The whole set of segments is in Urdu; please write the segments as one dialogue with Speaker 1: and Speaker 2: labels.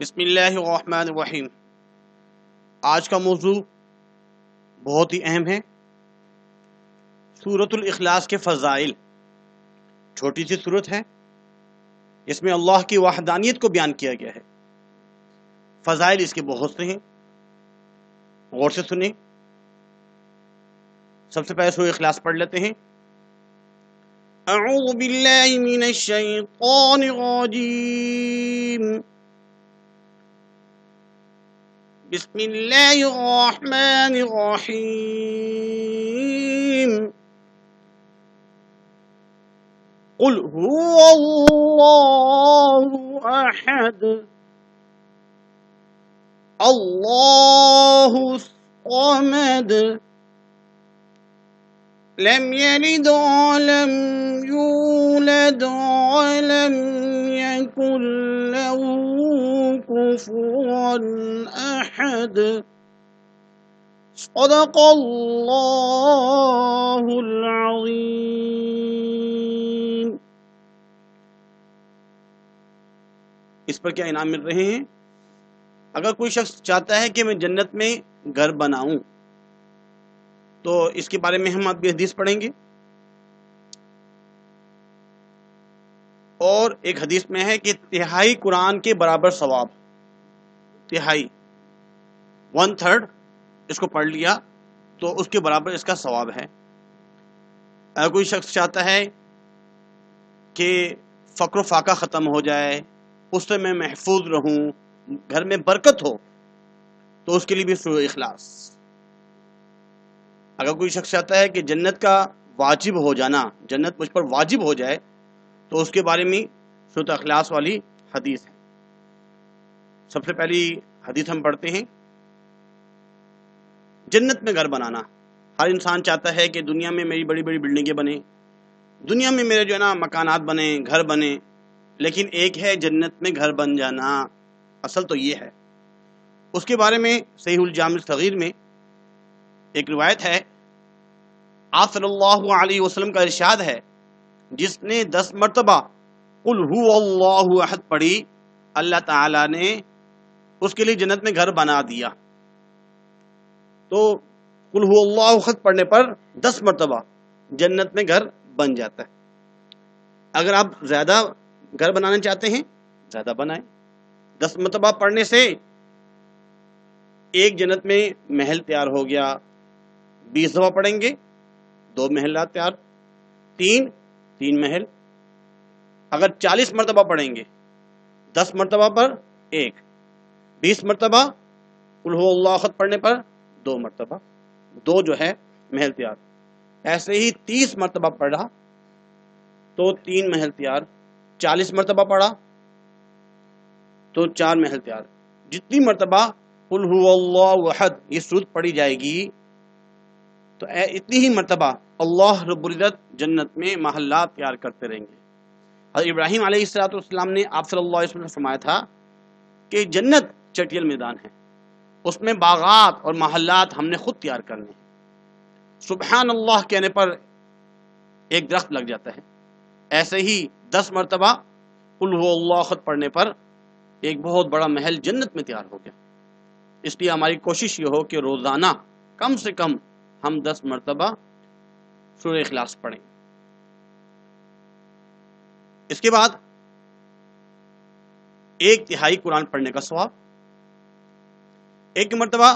Speaker 1: بسم اللہ الرحمن الرحیم۔ آج کا موضوع بہت ہی اہم ہے، سورۃ الاخلاص کے فضائل۔ چھوٹی سی سورت ہے، اس میں اللہ کی وحدانیت کو بیان کیا گیا ہے۔ فضائل اس کے بہت سے ہیں، غور سے سنیں۔ سب سے پہلے سورۃ اخلاص پڑھ لیتے ہیں۔ اعوذ باللہ من الشیطان الرجیم، بسم اللہ الرحمن الرحیم۔ قل هو اللہ احد اللہ الصمد لم يلد ولم يولد ولم يكن له كفوا أحد صدق اللہ العظیم۔ اس پر کیا انعام مل رہے ہیں؟ اگر کوئی شخص چاہتا ہے کہ میں جنت میں گھر بناؤں تو اس کے بارے میں ہم آپ کی حدیث پڑھیں گے، اور ایک حدیث میں ہے کہ تہائی قرآن کے برابر ثواب، تہائی 1/3 اس کو پڑھ لیا تو اس کے برابر اس کا ثواب ہے۔ اگر کوئی شخص چاہتا ہے کہ فقر و فاقہ ختم ہو جائے، اس سے میں محفوظ رہوں، گھر میں برکت ہو، تو اس کے لیے بھی سورۃ اخلاص۔ اگر کوئی شخص چاہتا ہے کہ جنت کا واجب ہو جانا، جنت مجھ پر واجب ہو جائے، تو اس کے بارے میں سورۃ اخلاص والی حدیث ہے۔ سب سے پہلی حدیث ہم پڑھتے ہیں۔ جنت میں گھر بنانا، ہر انسان چاہتا ہے کہ دنیا میں میری بڑی بڑی بلڈنگیں بنیں، دنیا میں میرے جو ہے نا مکانات بنیں، گھر بنیں، لیکن ایک ہے جنت میں گھر بن جانا، اصل تو یہ ہے۔ اس کے بارے میں صحیح الجامع الصغیر میں ایک روایت ہے، آپ صلی اللہ علیہ وسلم کا ارشاد ہے، جس نے 10 مرتبہ قل هو اللہ احد پڑھی، اللہ تعالیٰ نے اس کے لیے جنت میں گھر بنا دیا۔ تو قل هو اللہ احد پڑھنے پر 10 مرتبہ جنت میں گھر بن جاتا ہے۔ اگر آپ زیادہ گھر بنانا چاہتے ہیں زیادہ بنائیں، 10 مرتبہ پڑھنے سے ایک جنت میں محل تیار ہو گیا، 20 دفعہ پڑھیں گے 2 محلات تیار، 3 محل۔ اگر 40 مرتبہ پڑھیں گے 10 مرتبہ پر 1، 20 مرتبہ قل هو اللہ احد پڑھنے پر 2 مرتبہ، 2 جو ہے محل تیار۔ ایسے ہی 30 مرتبہ پڑھا تو 3 محل تیار، 40 مرتبہ پڑھا تو 4 محل تیار۔ جتنی مرتبہ قل هو اللہ احد یہ سورت پڑھی جائے گی تو اتنی ہی مرتبہ اللہ رب العزت جنت میں محلات تیار کرتے رہیں گے۔ حضرت ابراہیم علیہ السلام نے آپ صلی اللہ علیہ وسلم سے فرمایا تھا کہ جنت چٹیل میدان ہے، اس میں باغات اور محلات ہم نے خود تیار کرنے ہیں۔ سبحان اللہ کہنے پر ایک درخت لگ جاتا ہے، ایسے ہی 10 مرتبہ قل هو اللہ احد پڑھنے پر ایک بہت بڑا محل جنت میں تیار ہو گیا۔ اس لیے ہماری کوشش یہ ہو کہ روزانہ کم سے کم ہم 10 مرتبہ سورۃ اخلاص پڑھیں۔ اس کے بعد 1/3 قرآن پڑھنے کا ثواب۔ ایک مرتبہ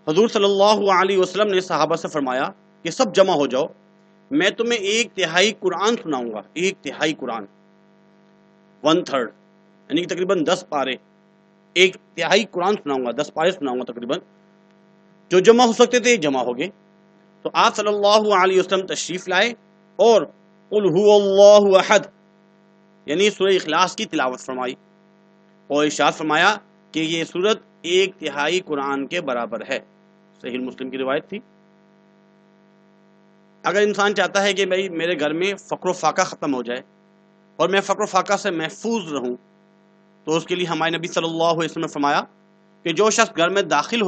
Speaker 1: حضور صلی اللہ علیہ وسلم نے صحابہ سے فرمایا کہ سب جمع ہو جاؤ، میں تمہیں 1/3 قرآن سناؤں گا، 1/3 قرآن 1/3 یعنی کہ تقریباً 10 پارے، 1/3 قرآن سناؤں گا، 10 پارے سناؤں گا تقریباً۔ جو جمع ہو سکتے تھے جمع ہو گئے، تو آپ صلی اللہ علیہ وسلم تشریف لائے اور قل هو اللہ احد یعنی سورہ اخلاص کی تلاوت فرمائی، اور ارشاد فرمایا کہ یہ سورت 1/3 قرآن کے برابر ہے۔ صحیح مسلم کی روایت تھی۔ اگر انسان چاہتا ہے کہ بھائی میرے گھر میں فقر و فاقہ ختم ہو جائے اور میں فقر و فاقہ سے محفوظ رہوں، تو اس کے لیے ہمارے نبی صلی اللہ علیہ وسلم نے فرمایا کہ جو شخص گھر میں داخل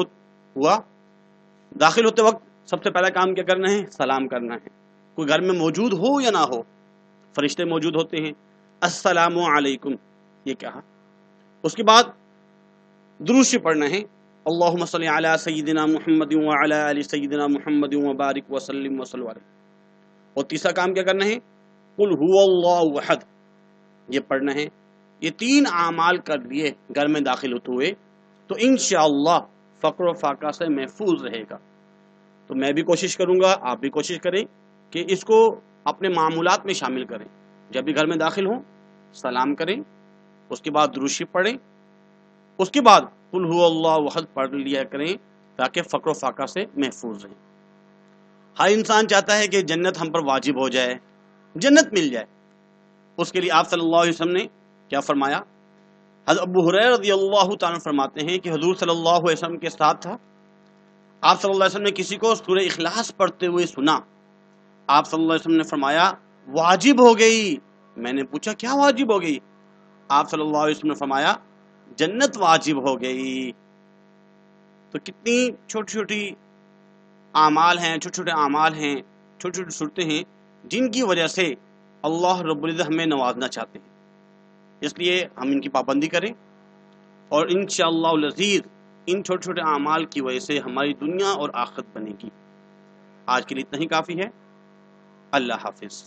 Speaker 1: ہوتے وقت سب سے پہلا کام کیا کرنا ہے؟ سلام کرنا ہے۔ کوئی گھر میں موجود ہو یا نہ ہو، فرشتے موجود ہوتے ہیں، السلام علیکم یہ کہا۔ اس کے بعد درود شریف پڑھنا ہے، اللہم صلی علی سیدنا محمد وعلی آل سیدنا محمد وبارک وسلم وصلی علیہ۔ اور تیسرا کام کیا کرنا ہے، قل هو اللہ احد، یہ پڑھنا ہے۔ یہ 3 اعمال کر لیے گھر میں داخل ہوتے ہوئے تو انشاءاللہ فقر و فاقہ سے محفوظ رہے گا۔ تو میں بھی کوشش کروں گا، آپ بھی کوشش کریں کہ اس کو اپنے معمولات میں شامل کریں۔ جب بھی گھر میں داخل ہوں سلام کریں، اس کے بعد درود شریف پڑھیں، اس کے بعد قل هو اللہ احد پڑھ لیا کریں تاکہ فقر و فاقہ سے محفوظ رہیں۔ ہر انسان چاہتا ہے کہ جنت ہم پر واجب ہو جائے، جنت مل جائے۔ اس کے لیے آپ صلی اللہ علیہ وسلم نے کیا فرمایا؟ حضرت ابو ہریرہ رضی اللہ تعالیٰ فرماتے ہیں کہ حضور صلی اللہ علیہ وسلم کے ساتھ تھا، آپ صلی اللہ علیہ وسلم نے کسی کو سورہ اخلاص پڑھتے ہوئے سنا، آپ صلی اللہ علیہ وسلم نے فرمایا واجب ہو گئی۔ میں نے پوچھا کیا واجب ہو گئی؟ آپ صلی اللہ علیہ وسلم نے فرمایا جنت واجب ہو گئی۔ تو کتنی چھوٹی چھوٹی اعمال ہیں، چھوٹے چھوٹے اعمال ہیں، چھوٹی چھوٹی صورتیں ہیں جن کی وجہ سے اللہ رب العزت ہمیں نوازنا چاہتے ہیں، اس لیے ہم ان کی پابندی کریں، اور انشاءاللہ العزیز ان چھوٹے چھوٹے اعمال کی وجہ سے ہماری دنیا اور آخرت بنے گی۔ آج کے لیے اتنا ہی کافی ہے۔ اللہ حافظ۔